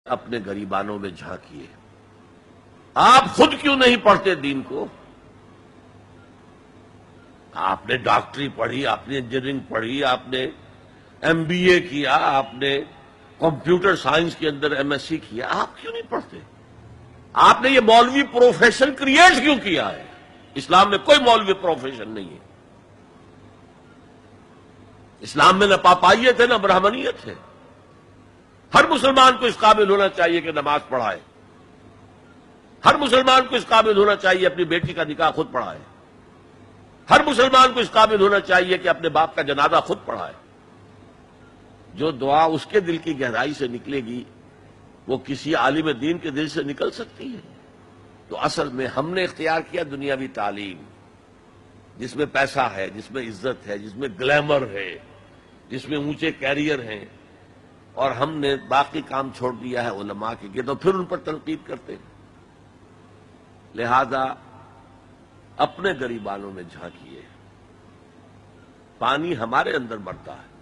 اپنے گریبانوں میں جھانکیے. آپ خود کیوں نہیں پڑھتے دین کو؟ آپ نے ڈاکٹری پڑھی، آپ نے انجینئرنگ پڑھی، آپ نے MBA کیا، آپ نے کمپیوٹر سائنس کے اندر MSc کیا، آپ کیوں نہیں پڑھتے؟ آپ نے یہ مولوی پروفیشن کریٹ کیوں کیا ہے؟ اسلام میں کوئی مولوی پروفیشن نہیں ہے. اسلام میں نہ پاپائیت ہے نہ برہمنیت ہے. ہر مسلمان کو اس قابل ہونا چاہیے کہ نماز پڑھائے. ہر مسلمان کو اس قابل ہونا چاہیے اپنی بیٹی کا نکاح خود پڑھائے. ہر مسلمان کو اس قابل ہونا چاہیے کہ اپنے باپ کا جنازہ خود پڑھائے. جو دعا اس کے دل کی گہرائی سے نکلے گی وہ کسی عالم دین کے دل سے نکل سکتی ہے. تو اصل میں ہم نے اختیار کیا دنیاوی تعلیم، جس میں پیسہ ہے، جس میں عزت ہے، جس میں گلیمر ہے، جس میں اونچے کیریئر ہیں، اور ہم نے باقی کام چھوڑ دیا ہے علماء کے تو پھر ان پر تنقید کرتے ہیں. لہذا اپنے گریبانوں میں جھانکیے. پانی ہمارے اندر بڑھتا ہے.